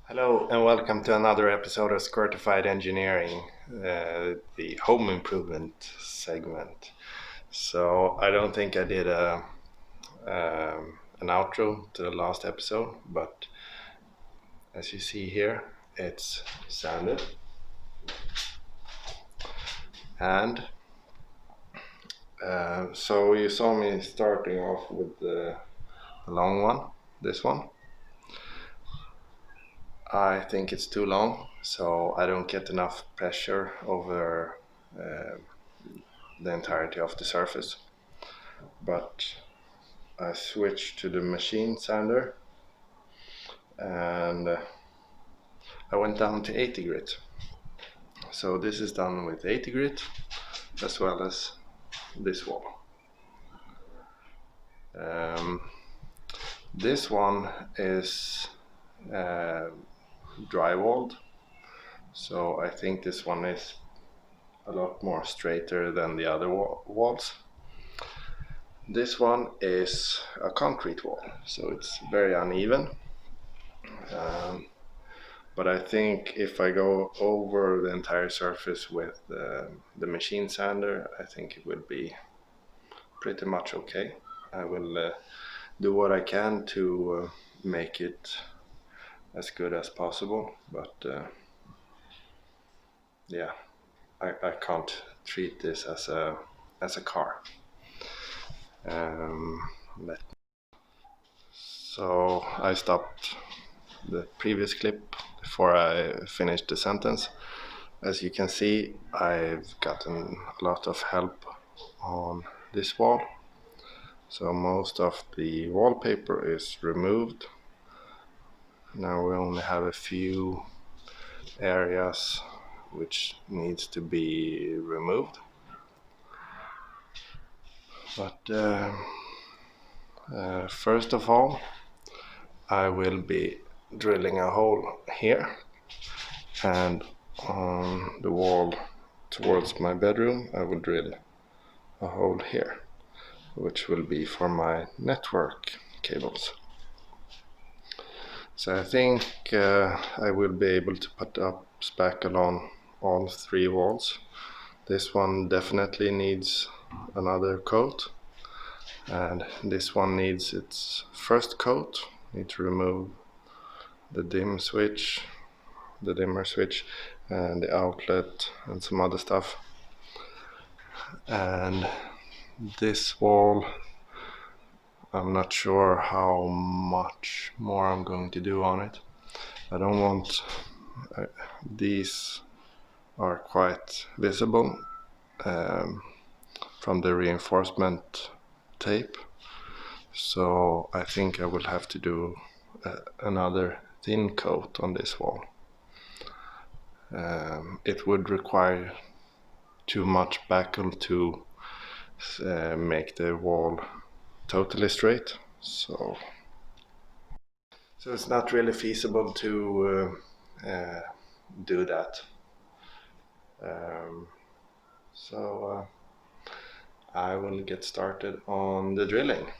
Hello and welcome to another episode of Squirtified Engineering, the home improvement segment. So I don't think I did an outro to the last episode, but as you see here, it's sanded. And so you saw me starting off with the long one, this one. I think it's too long, so I don't get enough pressure over the entirety of the surface. But I switched to the machine sander and I went down to 80 grit. So this is done with 80 grit as well as this wall. This one is drywalled, so I think this one is a lot more straighter than the other walls. This one is a concrete wall, so it's very uneven. But I think if I go over the entire surface with the machine sander, I think it would be pretty much okay. I will do what I can to make it as good as possible, but yeah, I can't treat this as a car. So I stopped the previous clip before I finished the sentence. As you can see, I've gotten a lot of help on this wall. So most of the wallpaper is removed. Now we only have a few areas which needs to be removed. But first of all, I will be drilling a hole here, and on the wall towards my bedroom I will drill a hole here, which will be for my network cables. So I think I will be able to put up spackle on all three walls. This one definitely needs another coat, and this one needs its first coat. Need to remove the dimmer switch, and the outlet and some other stuff. And this wall, I'm not sure how much more I'm going to do on it. I don't want these are quite visible from the reinforcement tape, so I think I will have to do another thin coat on this wall. It would require too much spackle to make the wall totally straight, so it's not really feasible to do that. So I will get started on the drilling.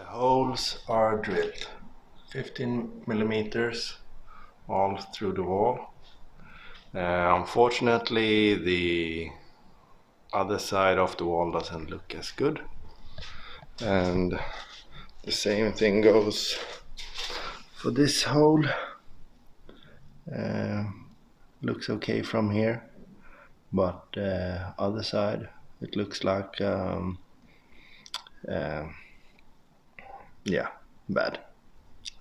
holes are drilled 15 millimeters all through the wall. Unfortunately, the other side of the wall doesn't look as good, and the same thing goes for this hole. Looks okay from here, but other side it looks like yeah, bad.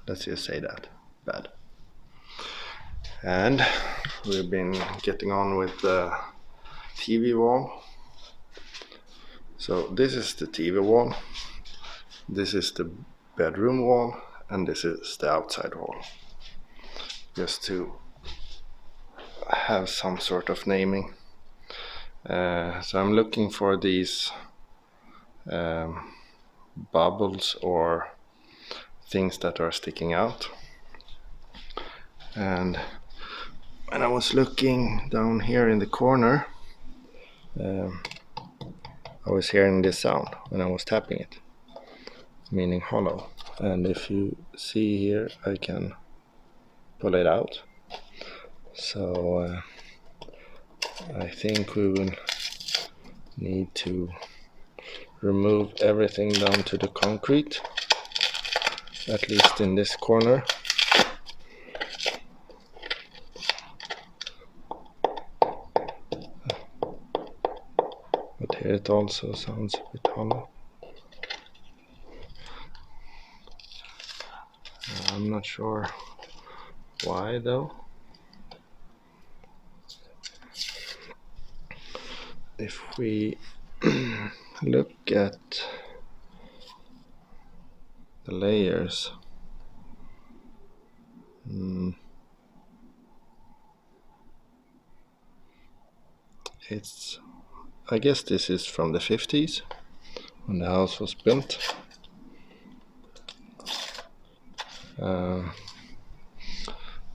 Let's just say that, bad. And we've been getting on with the TV wall. So this is the TV wall, this is the bedroom wall, and this is the outside wall, just to have some sort of naming. So I'm looking for these bubbles or things that are sticking out, and when I was looking down here in the corner, I was hearing this sound when I was tapping it, meaning hollow. And if you see here, I can pull it out. So I think we will need to remove everything down to the concrete, at least in this corner. But here it also sounds a bit hollow. I'm not sure why though. If we look at the layers, I guess this is from the 50s when the house was built.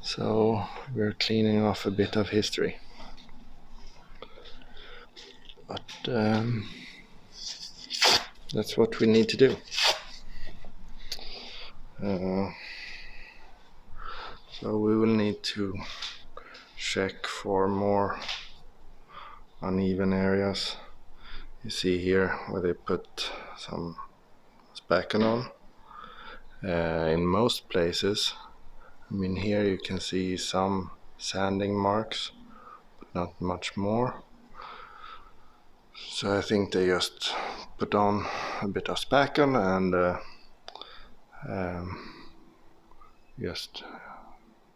So we're cleaning off a bit of history. But that's what we need to do. So we will need to check for more uneven areas. You see here where they put some spackle on. In most places, I mean, here you can see some sanding marks, but not much more. So I think they just put on a bit of spackle and just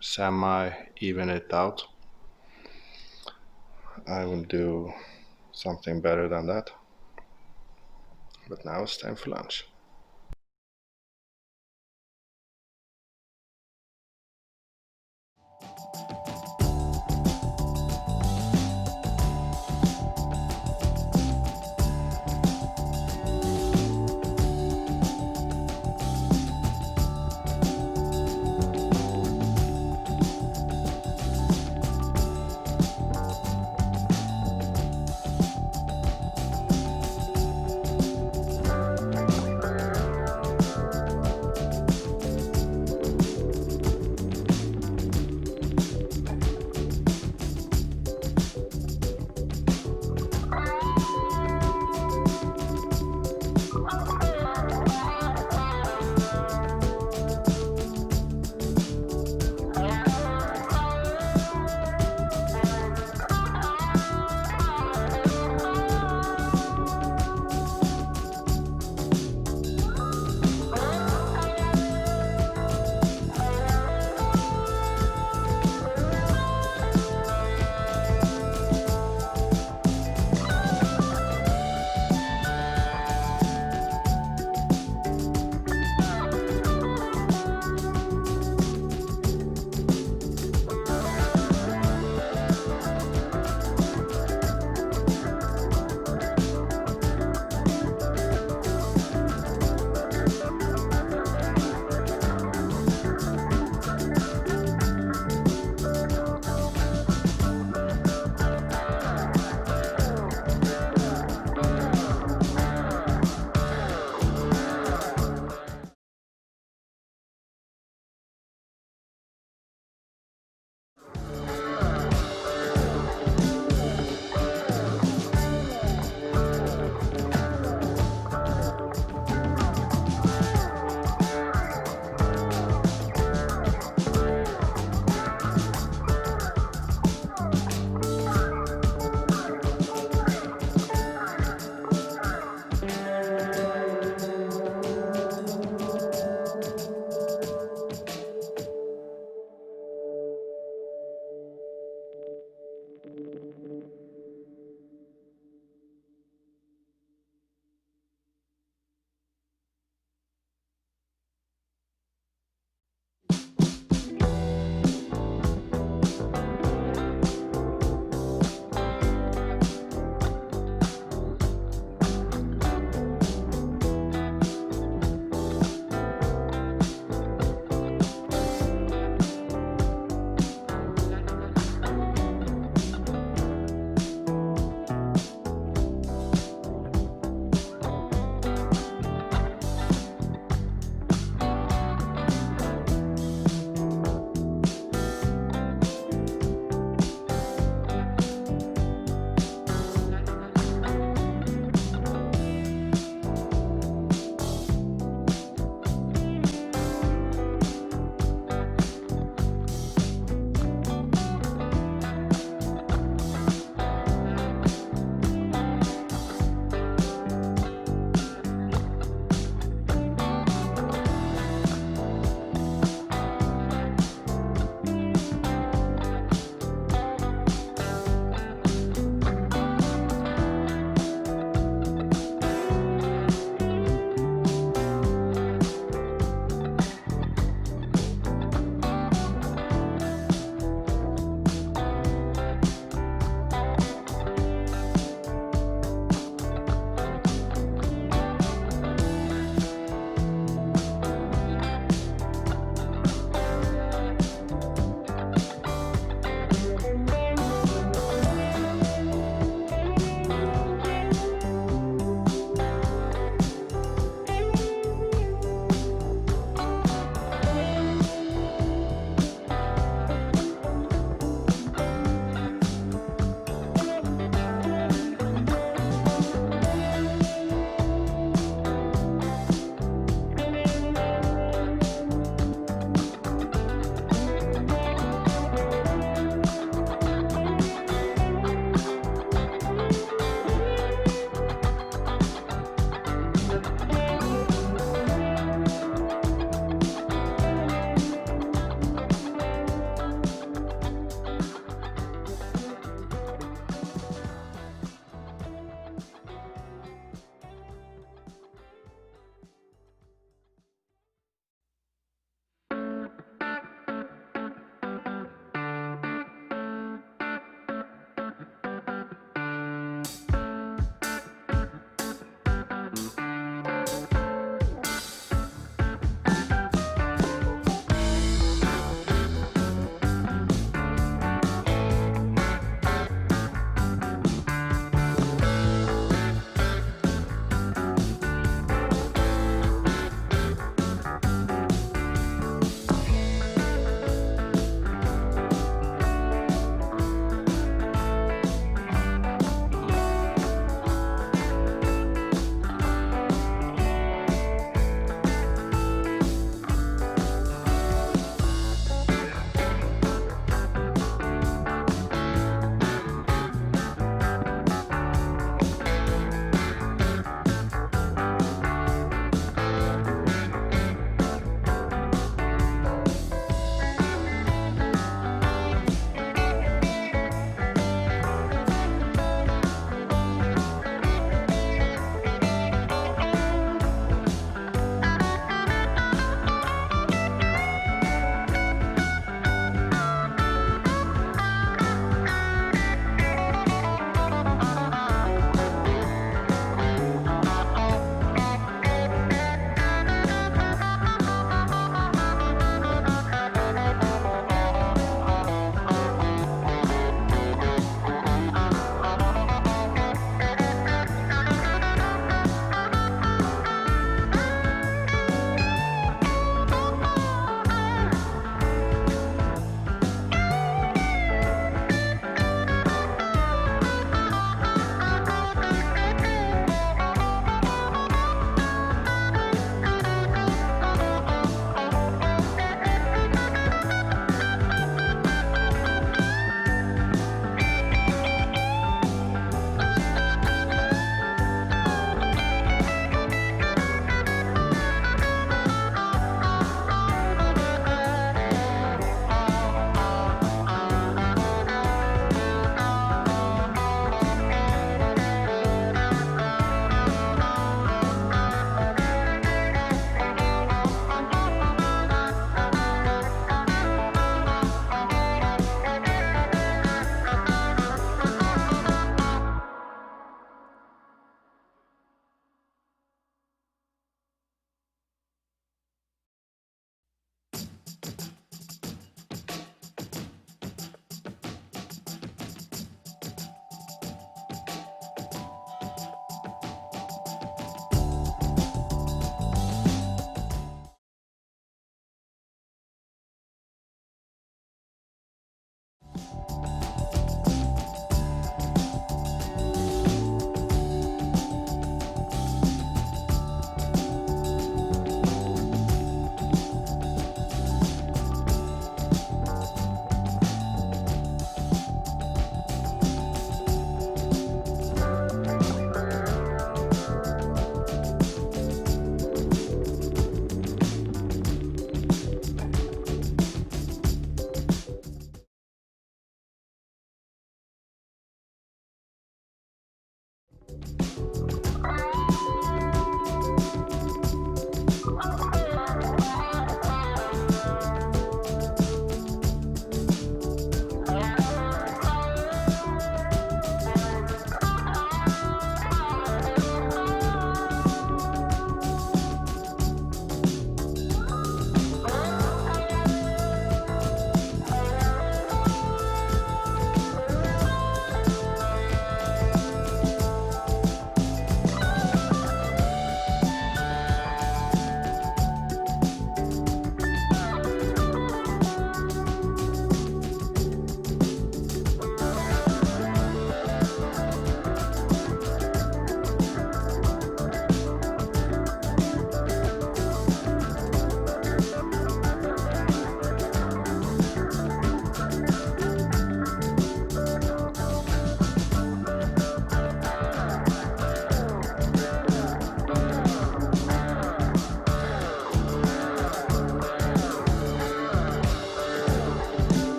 semi-even it out. I will do something better than that. But now it's time for lunch.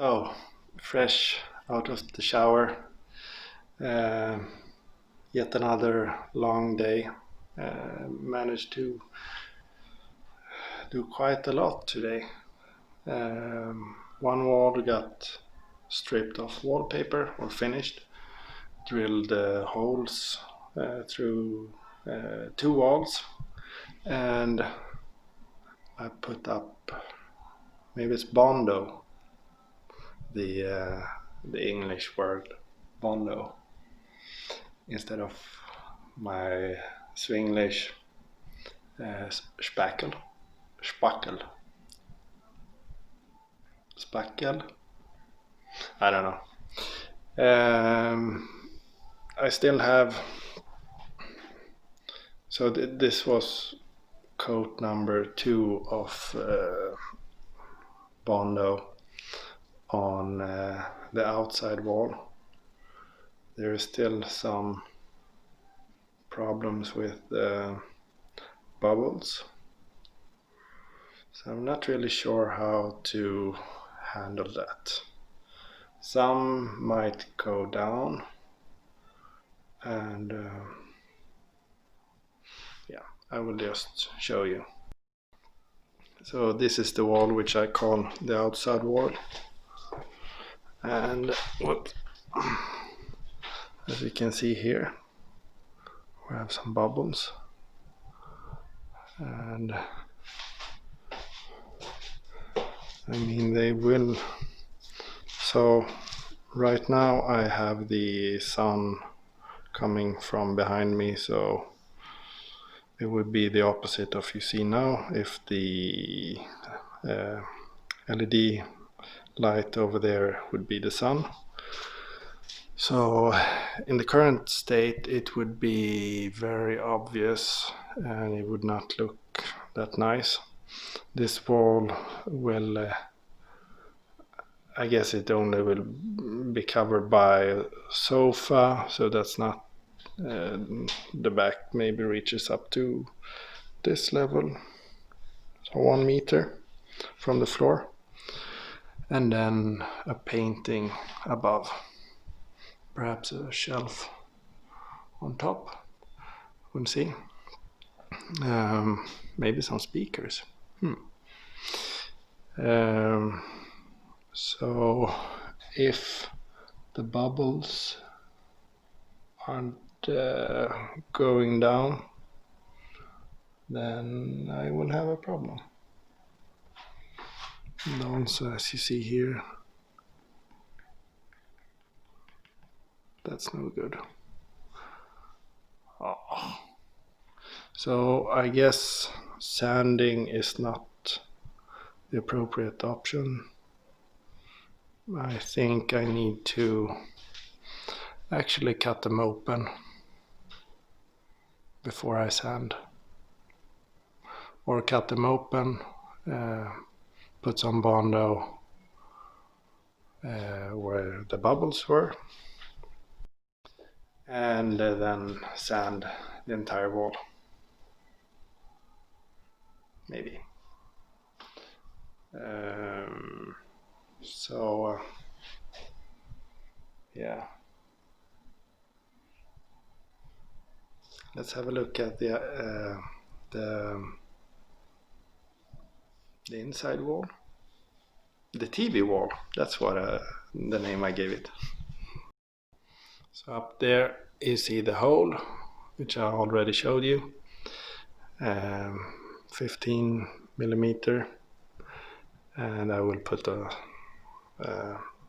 So, fresh out of the shower, yet another long day. Managed to do quite a lot today. One wall got stripped off wallpaper or finished, drilled holes through 2 walls, and I put up, maybe it's Bondo, the English word Bondo, instead of my Swinglish spackle, spackel. I don't know. I still have, so this was coat number 2 of Bondo on the outside wall. There is still some problems with bubbles, so I'm not really sure how to handle that. Some might go down, and yeah, I will just show you. So this is the wall which I call the outside wall, and as you can see here, we have some bubbles, and I mean they will. So right now I have the sun coming from behind me, so it would be the opposite of you see now if the LED light over there would be the sun. So in the current state it would be very obvious and it would not look that nice. This wall will I guess it only will be covered by a sofa, so that's not the back maybe reaches up to this level, so 1 meter from the floor, and then a painting above, perhaps a shelf on top, we'll see. Maybe some speakers. So if the bubbles aren't going down, then I will have a problem. And also, as you see here, that's no good. Oh. So I guess sanding is not the appropriate option. I think I need to actually cut them open before I sand, or cut them open, put some Bondo where the bubbles were, and then sand the entire wall, maybe. So yeah, let's have a look at the inside wall, the TV wall. That's what the name I gave it. So up there you see the hole, which I already showed you, 15 millimeter, and I will put a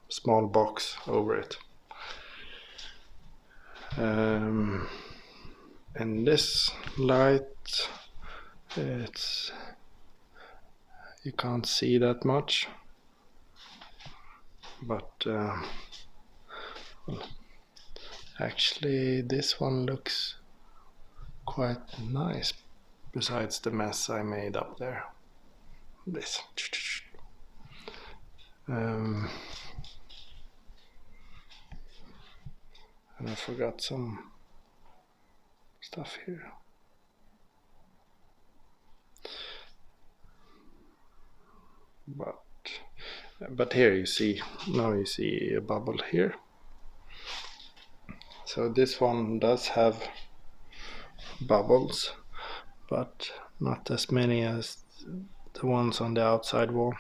small box over it. And this light, it's, you can't see that much, but well, actually this one looks quite nice, besides the mess I made up there. This. And I forgot some stuff here. But But here you see, now you see a bubble here. So this one does have bubbles, but not as many as the ones on the outside wall.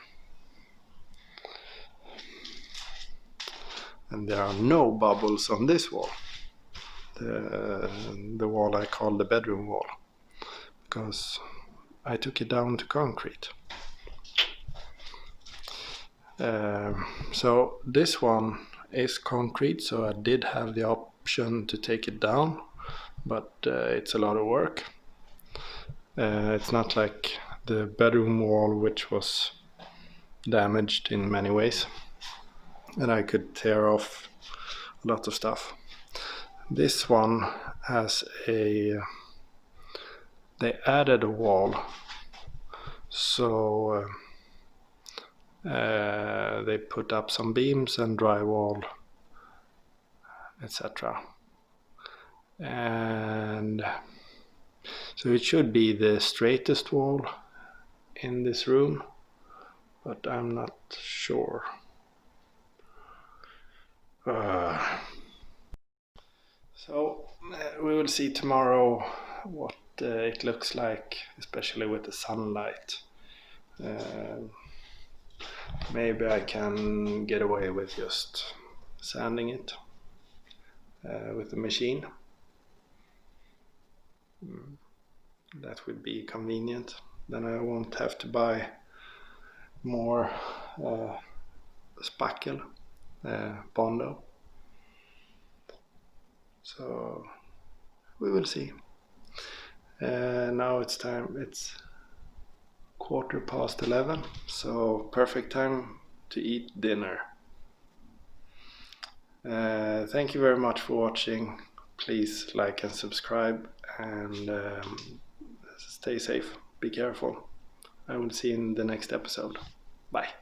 And there are no bubbles on this wall, the wall I call the bedroom wall, because I took it down to concrete. So this one is concrete, so I did have the option to take it down, but it's a lot of work. It's not like the bedroom wall, which was damaged in many ways, and I could tear off a lot of stuff. This one has they added a wall, so they put up some beams and drywall, etc. And so it should be the straightest wall in this room, but I'm not sure. So we will see tomorrow what it looks like, especially with the sunlight. Maybe I can get away with just sanding it with the machine. That would be convenient. Then I won't have to buy more spackle, bondo. So we will see. Now it's time, it's 11:15, so perfect time to eat dinner. Thank you very much for watching. Please like and subscribe, and stay safe, be careful. I will see you in the next episode. Bye.